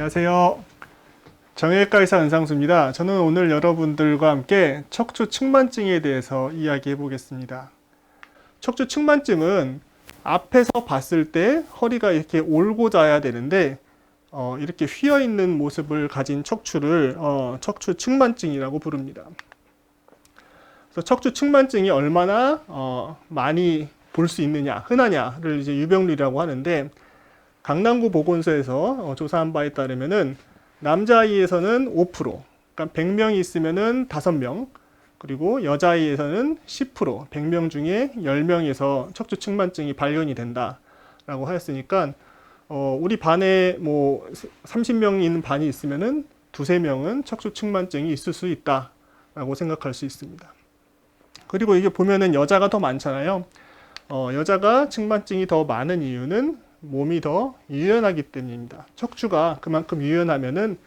안녕하세요. 정형외과 의사 은상수입니다. 저는 오늘 여러분들과 함께 척추 측만증에 대해서 이야기해 보겠습니다. 척추 측만증은 앞에서 봤을 때 허리가 이렇게 올고 자야 되는데 이렇게 휘어 있는 모습을 가진 척추를 척추 측만증이라고 부릅니다. 그래서 척추 측만증이 얼마나 많이 볼 수 있느냐, 흔하냐를 이제 유병률이라고 하는데, 강남구 보건소에서 조사한 바에 따르면은 남자아이에서는 5%, 그러니까 100명이 있으면은 5명, 그리고 여자아이에서는 10%, 100명 중에 10명에서 척추 측만증이 발견이 된다라고 하였으니까 우리 반에 뭐 30명 있는 반이 있으면은 두세 명은 척추 측만증이 있을 수 있다라고 생각할 수 있습니다. 그리고 이게 보면은 여자가 더 많잖아요. 여자가 측만증이 더 많은 이유는 몸이 더 유연하기 때문입니다. 척추가 그만큼 유연하면은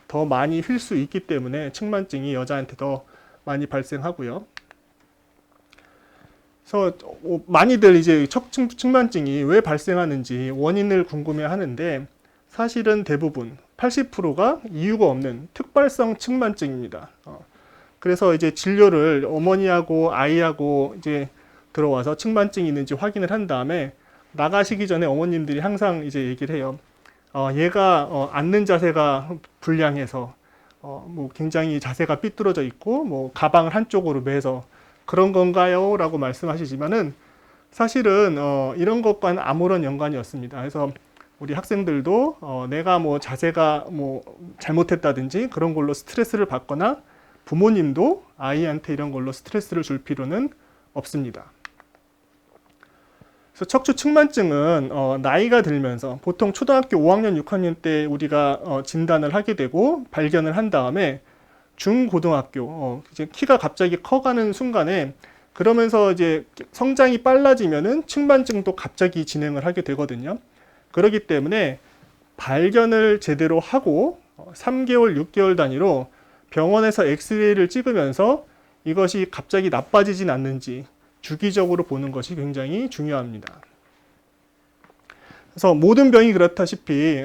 더 많이 휠 수 있기 때문에 측만증이 여자한테 더 많이 발생하고요. 그래서 많이들 이제 측만증이 왜 발생하는지 원인을 궁금해 하는데, 사실은 대부분 80%가 이유가 없는 특발성 측만증입니다. 그래서 이제 진료를 어머니하고 아이하고 이제 들어와서 측만증이 있는지 확인을 한 다음에 나가시기 전에 어머님들이 항상 이제 얘기를 해요. 얘가 앉는 자세가 불량해서 뭐 굉장히 자세가 삐뚤어져 있고 뭐 가방을 한쪽으로 매서 그런 건가요? 라고 말씀하시지만은 사실은 이런 것과는 아무런 연관이 없습니다. 그래서 우리 학생들도 내가 뭐 자세가 뭐 잘못했다든지 그런 걸로 스트레스를 받거나 부모님도 아이한테 이런 걸로 스트레스를 줄 필요는 없습니다. 그래서 척추 측만증은 나이가 들면서 보통 초등학교 5학년, 6학년 때 우리가 진단을 하게 되고 발견을 한 다음에 중고등학교 이제 키가 갑자기 커가는 순간에, 그러면서 이제 성장이 빨라지면은 측만증도 갑자기 진행을 하게 되거든요. 그렇기 때문에 발견을 제대로 하고 3개월, 6개월 단위로 병원에서 엑스레이를 찍으면서 이것이 갑자기 나빠지진 않는지 주기적으로 보는 것이 굉장히 중요합니다. 그래서 모든 병이 그렇다시피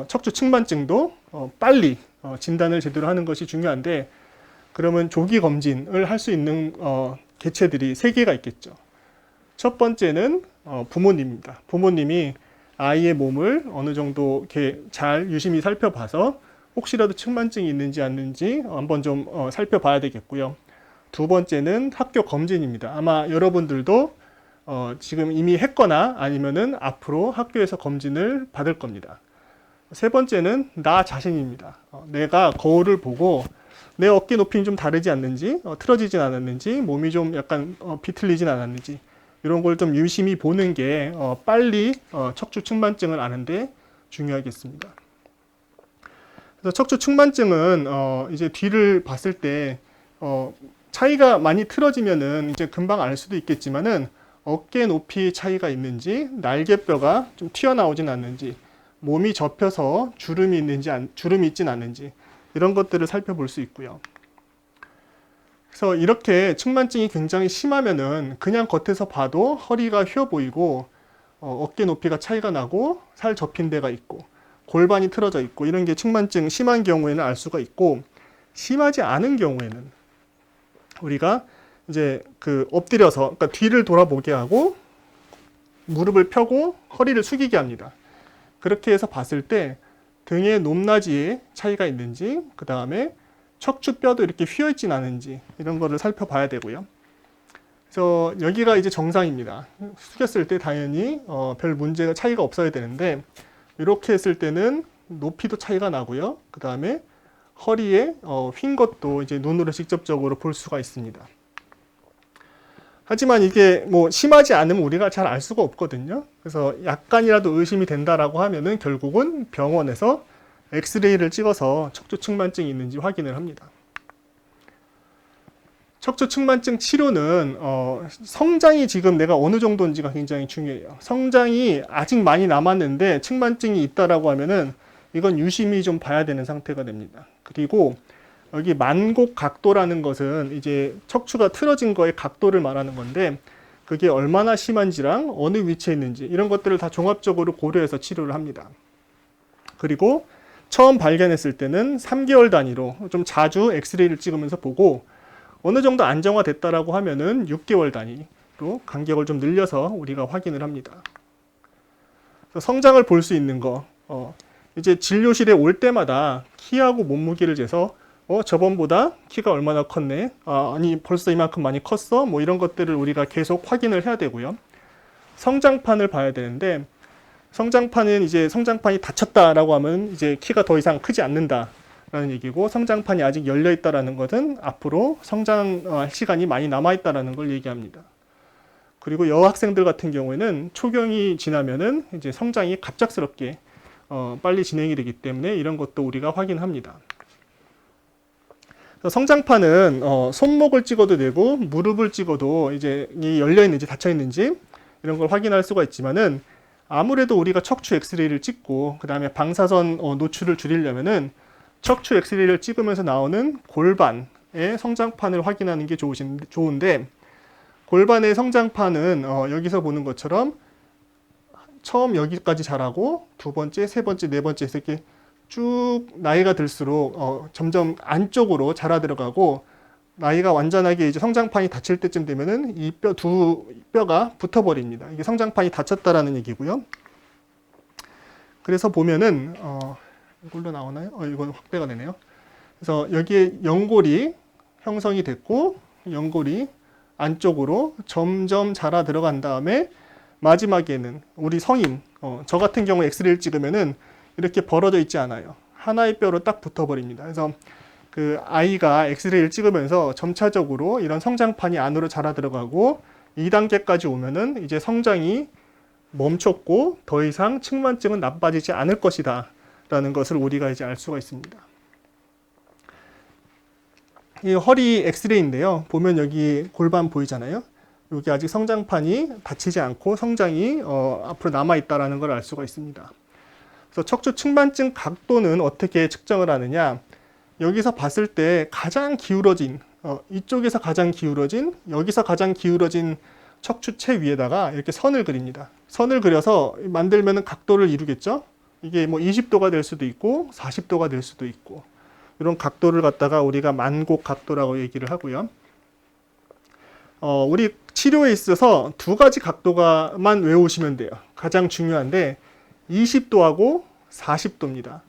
척추 측만증도 빨리 진단을 제대로 하는 것이 중요한데, 그러면 조기 검진을 할 수 있는 개체들이 3개가 있겠죠. 첫 번째는 부모님입니다. 부모님이 아이의 몸을 어느 정도 이렇게 잘 유심히 살펴봐서 혹시라도 측만증이 있는지 않는지 한번 좀 살펴봐야 되겠고요. 두 번째는 학교 검진입니다. 아마 여러분들도 지금 이미 했거나 아니면은 앞으로 학교에서 검진을 받을 겁니다. 세 번째는 나 자신입니다. 내가 거울을 보고 내 어깨 높이는 좀 다르지 않는지, 틀어지진 않았는지, 몸이 좀 약간 비틀리진 않았는지, 이런 걸 좀 유심히 보는 게 빨리 척추 측만증을 아는데 중요하겠습니다. 그래서 척추 측만증은 이제 뒤를 봤을 때 차이가 많이 틀어지면은 이제 금방 알 수도 있겠지만은 어깨 높이 차이가 있는지, 날개뼈가 좀 튀어나오진 않는지, 몸이 접혀서 주름이 있는지 주름이 있진 않는지, 이런 것들을 살펴볼 수 있고요. 그래서 이렇게 측만증이 굉장히 심하면은 그냥 겉에서 봐도 허리가 휘어 보이고 어깨 높이가 차이가 나고 살 접힌 데가 있고 골반이 틀어져 있고, 이런 게 측만증 심한 경우에는 알 수가 있고, 심하지 않은 경우에는 우리가 이제 엎드려서, 그러니까 뒤를 돌아보게 하고 무릎을 펴고 허리를 숙이게 합니다. 그렇게 해서 봤을 때 등의 높낮이에 차이가 있는지, 그 다음에 척추뼈도 이렇게 휘어 있진 않은지, 이런 거를 살펴봐야 되고요. 그래서 여기가 이제 정상입니다. 숙였을 때 당연히 별 문제가 차이가 없어야 되는데, 이렇게 했을 때는 높이도 차이가 나고요. 그 다음에 허리에 휜 것도 이제 눈으로 직접적으로 볼 수가 있습니다. 하지만 이게 뭐 심하지 않으면 우리가 잘 알 수가 없거든요. 그래서 약간이라도 의심이 된다라고 하면은 결국은 병원에서 엑스레이를 찍어서 척추 측만증이 있는지 확인을 합니다. 척추 측만증 치료는 성장이 지금 내가 어느 정도인지가 굉장히 중요해요. 성장이 아직 많이 남았는데 측만증이 있다라고 하면은 이건 유심히 좀 봐야 되는 상태가 됩니다. 그리고 여기 만곡 각도라는 것은 이제 척추가 틀어진 거의 각도를 말하는 건데, 그게 얼마나 심한지랑 어느 위치에 있는지 이런 것들을 다 종합적으로 고려해서 치료를 합니다. 그리고 처음 발견했을 때는 3개월 단위로 좀 자주 엑스레이를 찍으면서 보고 어느 정도 안정화됐다라고 하면은 6개월 단위로 간격을 좀 늘려서 우리가 확인을 합니다. 성장을 볼 수 있는 거, 이제 진료실에 올 때마다 키하고 몸무게를 재서 저번보다 키가 얼마나 컸네, 아니 벌써 이만큼 많이 컸어, 뭐 이런 것들을 우리가 계속 확인을 해야 되고요. 성장판을 봐야 되는데 성장판은 이제 성장판이 닫혔다라고 하면 이제 키가 더 이상 크지 않는다라는 얘기고, 성장판이 아직 열려 있다라는 것은 앞으로 성장할 시간이 많이 남아 있다라는 걸 얘기합니다. 그리고 여학생들 같은 경우에는 초경이 지나면은 이제 성장이 갑작스럽게 빨리 진행이 되기 때문에 이런 것도 우리가 확인합니다. 성장판은 손목을 찍어도 되고 무릎을 찍어도 이제 열려 있는지 닫혀 있는지 이런 걸 확인할 수가 있지만은, 아무래도 우리가 척추 엑스레이를 찍고 그 다음에 방사선 노출을 줄이려면은 척추 엑스레이를 찍으면서 나오는 골반의 성장판을 확인하는 게 좋은데, 골반의 성장판은 여기서 보는 것처럼 처음 여기까지 자라고 두 번째, 세 번째, 네 번째 이렇게 쭉 나이가 들수록 점점 안쪽으로 자라 들어가고, 나이가 완전하게 이제 성장판이 닫힐 때쯤 되면은 이 두 뼈가 붙어버립니다. 이게 성장판이 닫혔다라는 얘기고요. 그래서 보면은 이걸로 나오나요? 이건 확대가 되네요. 그래서 여기에 연골이 형성이 됐고, 연골이 안쪽으로 점점 자라 들어간 다음에 마지막에는 우리 성인, 저 같은 경우 엑스레이를 찍으면은 이렇게 벌어져 있지 않아요. 하나의 뼈로 딱 붙어버립니다. 그래서 그 아이가 엑스레이를 찍으면서 점차적으로 이런 성장판이 안으로 자라 들어가고 2단계까지 오면은 이제 성장이 멈췄고 더 이상 측만증은 나빠지지 않을 것이다 라는 것을 우리가 이제 알 수가 있습니다. 이 허리 엑스레이인데요. 보면 여기 골반 보이잖아요. 여기 아직 성장판이 닫히지 않고 성장이 앞으로 남아 있다라는 걸 알 수가 있습니다. 그래서 척추 측만증 각도는 어떻게 측정을 하느냐? 여기서 봤을 때 가장 기울어진, 이쪽에서 가장 기울어진, 여기서 가장 기울어진 척추체 위에다가 이렇게 선을 그립니다. 선을 그려서 만들면 각도를 이루겠죠? 이게 뭐 20도가 될 수도 있고 40도가 될 수도 있고, 이런 각도를 갖다가 우리가 만곡 각도라고 얘기를 하고요. 우리 치료에 있어서 두 가지 각도만 외우시면 돼요. 가장 중요한데 20도하고 40도입니다.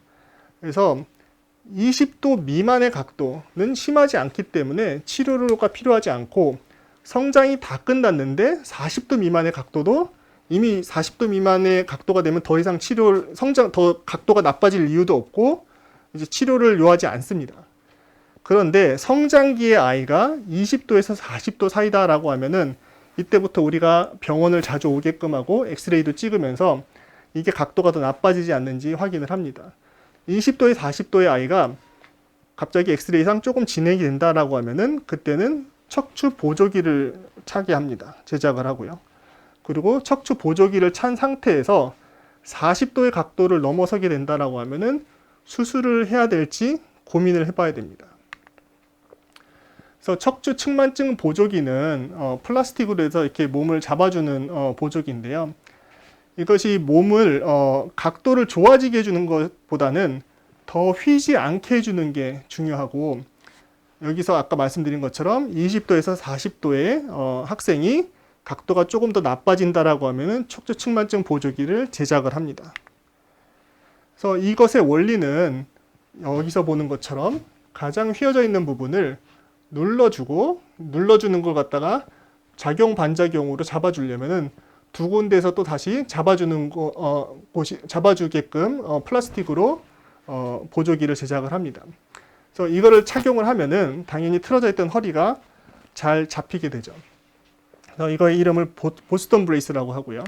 그래서 20도 미만의 각도는 심하지 않기 때문에 치료가 필요하지 않고, 성장이 다 끝났는데 40도 미만의 각도도, 이미 40도 미만의 각도가 되면 더 이상 더 각도가 나빠질 이유도 없고 이제 치료를 요하지 않습니다. 그런데 성장기의 아이가 20도에서 40도 사이다라고 하면은 이때부터 우리가 병원을 자주 오게끔 하고 엑스레이도 찍으면서 이게 각도가 더 나빠지지 않는지 확인을 합니다. 20도에 40도의 아이가 갑자기 엑스레이상 조금 진행이 된다라고 하면은 그때는 척추 보조기를 차게 합니다. 제작을 하고요. 그리고 척추 보조기를 찬 상태에서 40도의 각도를 넘어서게 된다라고 하면은 수술을 해야 될지 고민을 해봐야 됩니다. 그래서 척추 측만증 보조기는 플라스틱으로 해서 이렇게 몸을 잡아주는 보조기인데요. 이것이 몸을 각도를 좋아지게 해주는 것보다는 더 휘지 않게 해주는 게 중요하고, 여기서 아까 말씀드린 것처럼 20도에서 40도의 학생이 각도가 조금 더 나빠진다라고 하면은 척추 측만증 보조기를 제작을 합니다. 그래서 이것의 원리는 여기서 보는 것처럼 가장 휘어져 있는 부분을 눌러주는 걸 갖다가 작용 반작용으로 잡아주려면은 두 군데에서 또 다시 잡아주게끔 플라스틱으로 보조기를 제작을 합니다. 그래서 이거를 착용을 하면은 당연히 틀어져 있던 허리가 잘 잡히게 되죠. 그래서 이거의 이름을 보스턴 브레이스라고 하고요.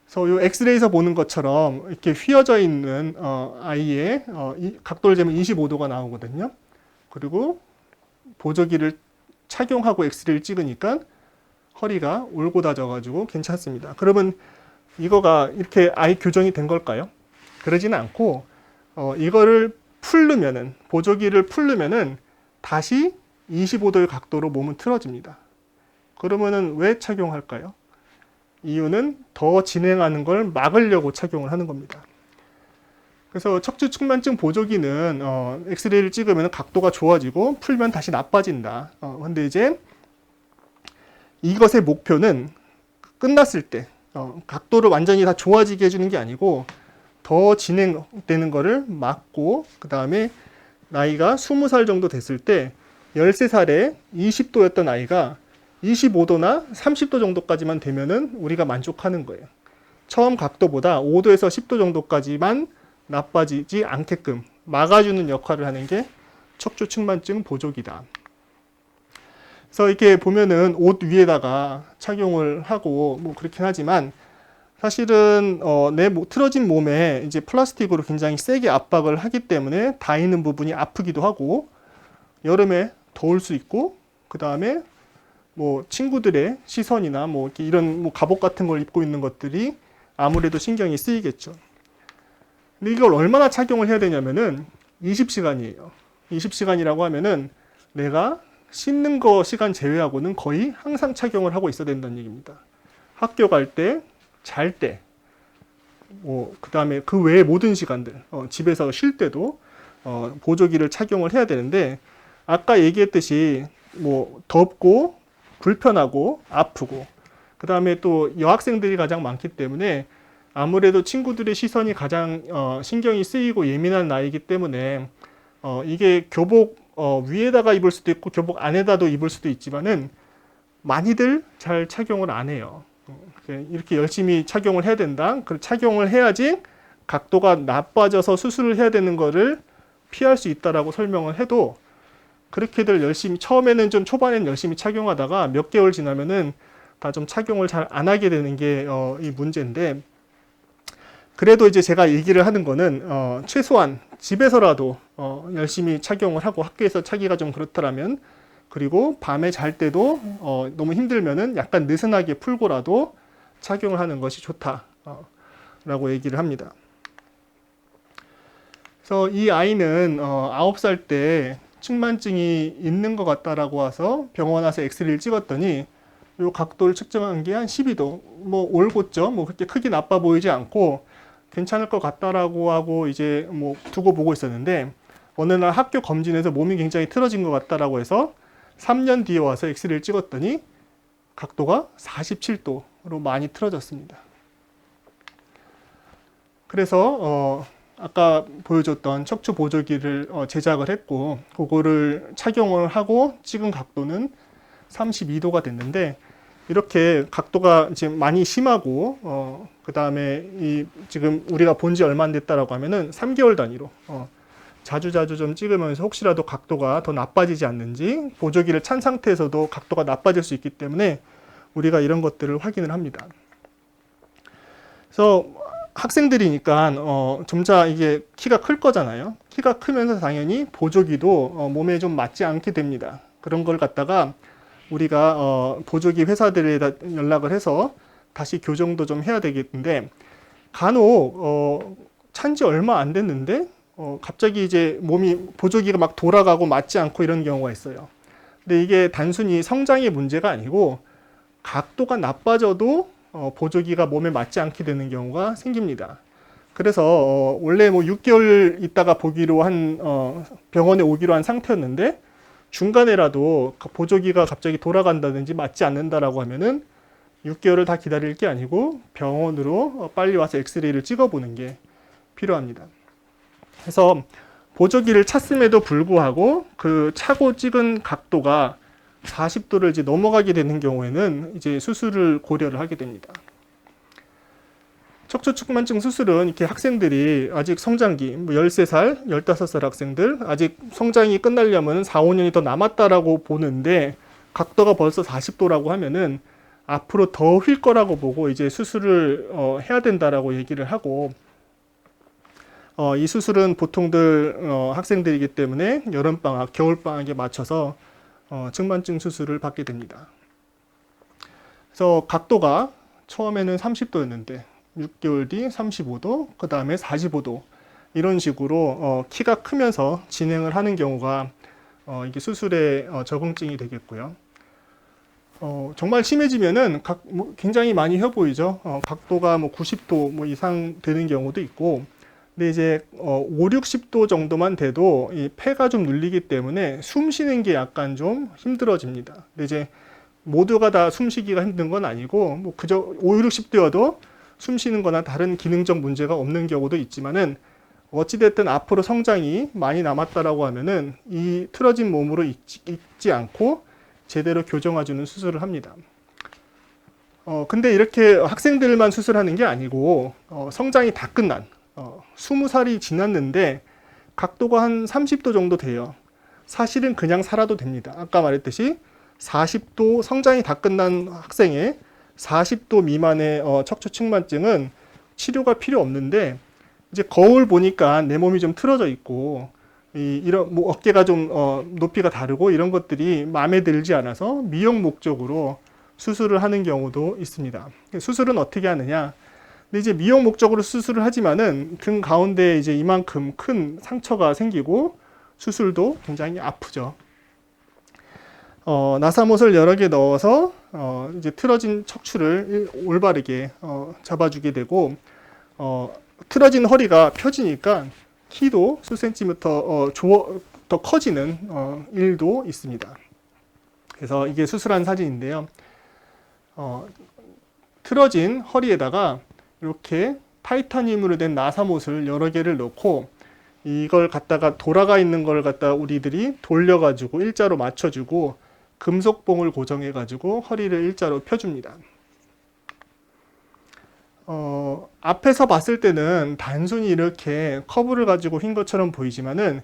그래서 이 엑스레이에서 보는 것처럼 이렇게 휘어져 있는 아이의 각도를 재면 25도가 나오거든요. 그리고 보조기를 착용하고 엑스레이를 찍으니까 허리가 올곧아져가지고 괜찮습니다. 그러면 이거가 이렇게 아예 교정이 된 걸까요? 그러지는 않고 이거를 풀르면은, 보조기를 풀르면은 다시 25도의 각도로 몸은 틀어집니다. 그러면은 왜 착용할까요? 이유는 더 진행하는 걸 막으려고 착용을 하는 겁니다. 그래서 척추 측만증 보조기는 엑스레이를 찍으면 각도가 좋아지고 풀면 다시 나빠진다. 근데 이제 이것의 목표는 끝났을 때 각도를 완전히 다 좋아지게 해주는 게 아니고 더 진행되는 거를 막고 그 다음에 나이가 20살 정도 됐을 때 13살에 20도였던 아이가 25도나 30도 정도까지만 되면은 우리가 만족하는 거예요. 처음 각도보다 5도에서 10도 정도까지만 나빠지지 않게끔 막아주는 역할을 하는 게 척추 측만증 보조기다. 그래서 이렇게 보면은 옷 위에다가 착용을 하고 뭐 그렇긴 하지만 사실은 내 틀어진 몸에 이제 플라스틱으로 굉장히 세게 압박을 하기 때문에 닿이는 부분이 아프기도 하고 여름에 더울 수 있고 그 다음에 뭐 친구들의 시선이나 뭐 이렇게 이런 뭐 갑옷 같은 걸 입고 있는 것들이 아무래도 신경이 쓰이겠죠. 근데 이걸 얼마나 착용을 해야 되냐면은 20시간이에요. 20시간이라고 하면은 내가 씻는 거 시간 제외하고는 거의 항상 착용을 하고 있어야 된다는 얘기입니다. 학교 갈 때, 잘 때, 뭐 그 다음에 그 외의 모든 시간들, 집에서 쉴 때도 보조기를 착용을 해야 되는데 아까 얘기했듯이 뭐 덥고 불편하고 아프고 그 다음에 또 여학생들이 가장 많기 때문에 아무래도 친구들의 시선이 가장 신경이 쓰이고 예민한 나이이기 때문에 이게 교복 위에다가 입을 수도 있고 교복 안에다도 입을 수도 있지만은 많이들 잘 착용을 안 해요. 이렇게 열심히 착용을 해야 된다. 그 착용을 해야지 각도가 나빠져서 수술을 해야 되는 거를 피할 수 있다라고 설명을 해도 그렇게들 열심히 처음에는 좀 초반에는 열심히 착용하다가 몇 개월 지나면은 다 좀 착용을 잘 안 하게 되는 게 이 문제인데 그래도 이제 제가 얘기를 하는 거는 최소한 집에서라도 열심히 착용을 하고 학교에서 차기가 좀 그렇더라면 그리고 밤에 잘 때도 너무 힘들면은 약간 느슨하게 풀고라도 착용을 하는 것이 좋다라고 얘기를 합니다. 그래서 이 아이는 9살 때 측만증이 있는 것 같다라고 와서 병원 와서 엑스레이를 찍었더니 이 각도를 측정한 게 한 12도, 뭐 올곧죠. 뭐 그렇게 크게 나빠 보이지 않고 괜찮을 것 같다라고 하고 이제 뭐 두고 보고 있었는데 어느 날 학교 검진에서 몸이 굉장히 틀어진 것 같다라고 해서 3년 뒤에 와서 엑스레이를 찍었더니 각도가 47도로 많이 틀어졌습니다. 그래서 아까 보여줬던 척추 보조기를 제작을 했고 그거를 착용을 하고 찍은 각도는 32도가 됐는데 이렇게 각도가 지금 많이 심하고 그 다음에 이 지금 우리가 본 지 얼마 안 됐다라고 하면은 3개월 단위로 자주자주 좀 찍으면서 혹시라도 각도가 더 나빠지지 않는지 보조기를 찬 상태에서도 각도가 나빠질 수 있기 때문에 우리가 이런 것들을 확인을 합니다. 그래서 학생들이니까 점차 이게 키가 클 거잖아요. 키가 크면서 당연히 보조기도 몸에 좀 맞지 않게 됩니다. 그런 걸 갖다가 우리가 보조기 회사들에다 연락을 해서 다시 교정도 좀 해야 되겠는데 간혹 찬지 얼마 안 됐는데 갑자기 이제 몸이 보조기가 막 돌아가고 맞지 않고 이런 경우가 있어요. 근데 이게 단순히 성장의 문제가 아니고 각도가 나빠져도 보조기가 몸에 맞지 않게 되는 경우가 생깁니다. 그래서 원래 뭐 6개월 있다가 보기로 한 병원에 오기로 한 상태였는데 중간에라도 보조기가 갑자기 돌아간다든지 맞지 않는다라고 하면은 6개월을 다 기다릴 게 아니고 병원으로 빨리 와서 엑스레이를 찍어보는 게 필요합니다. 그래서 보조기를 찼음에도 불구하고 그 차고 찍은 각도가 40도를 이제 넘어가게 되는 경우에는 이제 수술을 고려를 하게 됩니다. 척추 측만증 수술은 이렇게 학생들이 아직 성장기, 뭐 13살, 15살 학생들, 아직 성장이 끝나려면 4, 5년이 더 남았다라고 보는데 각도가 벌써 40도라고 하면은 앞으로 더 휠 거라고 보고 이제 수술을 해야 된다라고 얘기를 하고 이 수술은 보통들 학생들이기 때문에 여름방학, 겨울방학에 맞춰서 측만증 수술을 받게 됩니다. 그래서 각도가 처음에는 30도였는데 6개월 뒤 35도, 그 다음에 45도 이런 식으로 키가 크면서 진행을 하는 경우가 이게 수술에 적응증이 되겠고요. 정말 심해지면은 굉장히 많이 휘어 보이죠. 각도가 뭐 90도 뭐 이상 되는 경우도 있고 근데 이제 5, 60도 정도만 돼도 이 폐가 좀 눌리기 때문에 숨 쉬는 게 약간 좀 힘들어집니다. 근데 이제 모두가 다 숨쉬기가 힘든 건 아니고 뭐 그저 5, 60도여도 숨 쉬는 거나 다른 기능적 문제가 없는 경우도 있지만은 어찌됐든 앞으로 성장이 많이 남았다라고 하면은 이 틀어진 몸으로 있지 않고 제대로 교정해주는 수술을 합니다. 근데 이렇게 학생들만 수술하는 게 아니고 성장이 다 끝난 20살이 지났는데 각도가 한 30도 정도 돼요. 사실은 그냥 살아도 됩니다. 아까 말했듯이 40도 성장이 다 끝난 학생의 40도 미만의 척추 측만증은 치료가 필요 없는데 이제 거울 보니까 내 몸이 좀 틀어져 있고 이런 뭐 어깨가 좀 높이가 다르고 이런 것들이 마음에 들지 않아서 미용 목적으로 수술을 하는 경우도 있습니다. 수술은 어떻게 하느냐? 근데 이제 미용 목적으로 수술을 하지만은 등 가운데 이제 이만큼 큰 상처가 생기고 수술도 굉장히 아프죠. 나사못을 여러 개 넣어서 이제 틀어진 척추를 올바르게 잡아주게 되고 틀어진 허리가 펴지니까 키도 수 센티미터 더 커지는 일도 있습니다. 그래서 이게 수술한 사진인데요. 틀어진 허리에다가 이렇게 타이타늄으로 된 나사못을 여러 개를 넣고 이걸 갖다가 돌아가 있는 걸 갖다 우리들이 돌려가지고 일자로 맞춰주고 금속봉을 고정해가지고 허리를 일자로 펴줍니다. 앞에서 봤을 때는 단순히 이렇게 커브를 가지고 휜 것처럼 보이지만은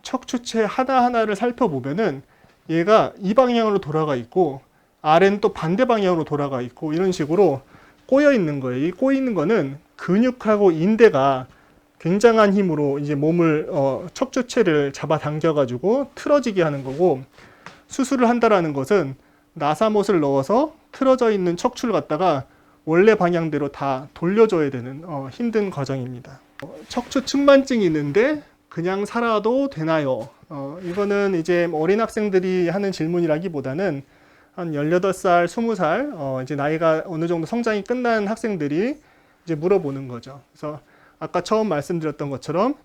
척추체 하나하나를 살펴보면은 얘가 이 방향으로 돌아가 있고 아래는 또 반대 방향으로 돌아가 있고 이런 식으로 꼬여 있는 거예요. 이 꼬여 있는 거는 근육하고 인대가 굉장한 힘으로 이제 몸을 척추체를 잡아당겨 가지고 틀어지게 하는 거고 수술을 한다라는 것은 나사못을 넣어서 틀어져 있는 척추를 갖다가 원래 방향대로 다 돌려줘야 되는 힘든 과정입니다. 척추 측만증이 있는데 그냥 살아도 되나요? 이거는 이제 어린 학생들이 하는 질문이라기보다는 한 18살, 20살 이제 나이가 어느 정도 성장이 끝난 학생들이 이제 물어보는 거죠. 그래서 아까 처음 말씀드렸던 것처럼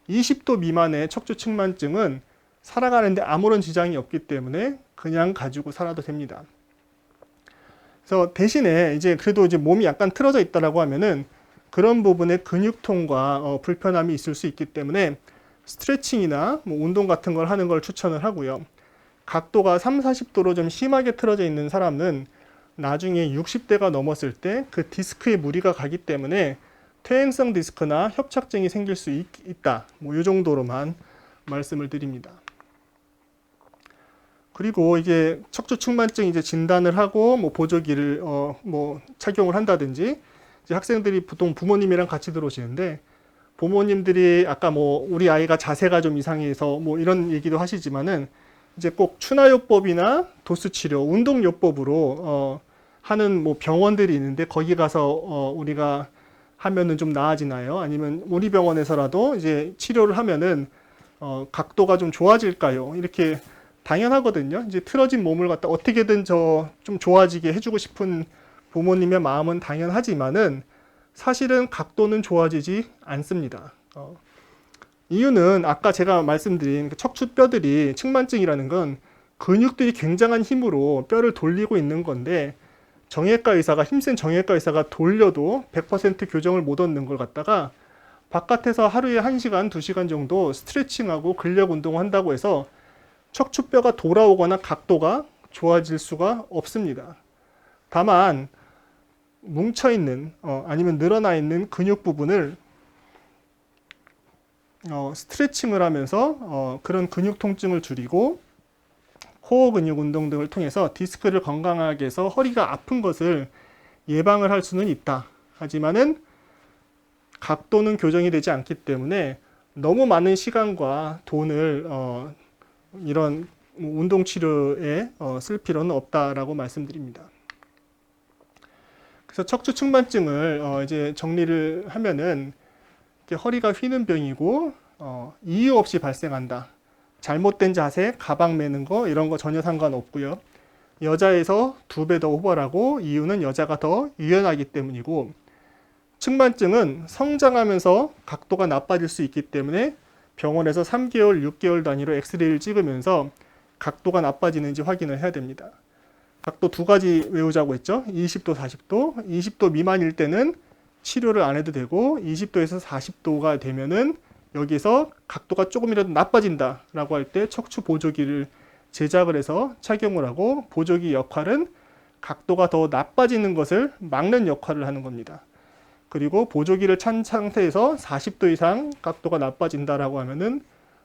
20도 미만의 척추 측만증은 살아가는데 아무런 지장이 없기 때문에 그냥 가지고 살아도 됩니다. 그래서 대신에 이제 그래도 이제 몸이 약간 틀어져 있다라고 하면은 그런 부분에 근육통과 불편함이 있을 수 있기 때문에 스트레칭이나 뭐 운동 같은 걸 하는 걸 추천을 하고요. 각도가 3, 40도로 좀 심하게 틀어져 있는 사람은 나중에 60대가 넘었을 때 그 디스크에 무리가 가기 때문에 퇴행성 디스크나 협착증이 생길 수 있다. 뭐 이 정도로만 말씀을 드립니다. 그리고 이게 척추 측만증 이제 진단을 하고 뭐 보조기를 뭐 착용을 한다든지 이제 학생들이 보통 부모님이랑 같이 들어오시는데 부모님들이 아까 뭐 우리 아이가 자세가 좀 이상해서 뭐 이런 얘기도 하시지만은 이제 꼭 추나요법이나 도수 치료, 운동요법으로 하는 뭐 병원들이 있는데 거기 가서 우리가 하면은 좀 나아지나요? 아니면 우리 병원에서라도 이제 치료를 하면은 각도가 좀 좋아질까요? 이렇게 당연하거든요. 이제 틀어진 몸을 갖다 어떻게든 좀 좋아지게 해주고 싶은 부모님의 마음은 당연하지만은 사실은 각도는 좋아지지 않습니다. 이유는 아까 제가 말씀드린 그 척추뼈들이 측만증이라는 건 근육들이 굉장한 힘으로 뼈를 돌리고 있는 건데 힘센 정형외과 의사가 돌려도 100% 교정을 못 얻는 걸 갖다가 바깥에서 하루에 1시간, 2시간 정도 스트레칭하고 근력 운동을 한다고 해서 척추뼈가 돌아오거나 각도가 좋아질 수가 없습니다. 다만 뭉쳐있는 아니면 늘어나 있는 근육 부분을 스트레칭을 하면서 그런 근육 통증을 줄이고 코어 근육 운동 등을 통해서 디스크를 건강하게 해서 허리가 아픈 것을 예방을 할 수는 있다. 하지만은 각도는 교정이 되지 않기 때문에 너무 많은 시간과 돈을 이런 운동 치료에 쓸 필요는 없다라고 말씀드립니다. 그래서 척추 측만증을 이제 정리를 하면은 허리가 휘는 병이고 이유 없이 발생한다. 잘못된 자세, 가방 매는 거 이런 거 전혀 상관없고요. 여자에서 2배 더 호벌하고 이유는 여자가 더 유연하기 때문이고 측만증은 성장하면서 각도가 나빠질 수 있기 때문에 병원에서 3개월, 6개월 단위로 엑스레이를 찍으면서 각도가 나빠지는지 확인을 해야 됩니다. 각도 두 가지 외우자고 했죠. 20도, 40도. 20도 미만일 때는 치료를 안 해도 되고 20도에서 40도가 되면은 여기서 각도가 조금이라도 나빠진다라고 할 때 척추 보조기를 제작을 해서 착용을 하고, 보조기 역할은 각도가 더 나빠지는 것을 막는 역할을 하는 겁니다. 그리고 보조기를 찬 상태에서 40도 이상 각도가 나빠진다라고 하면은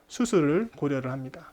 수술을 고려를 합니다.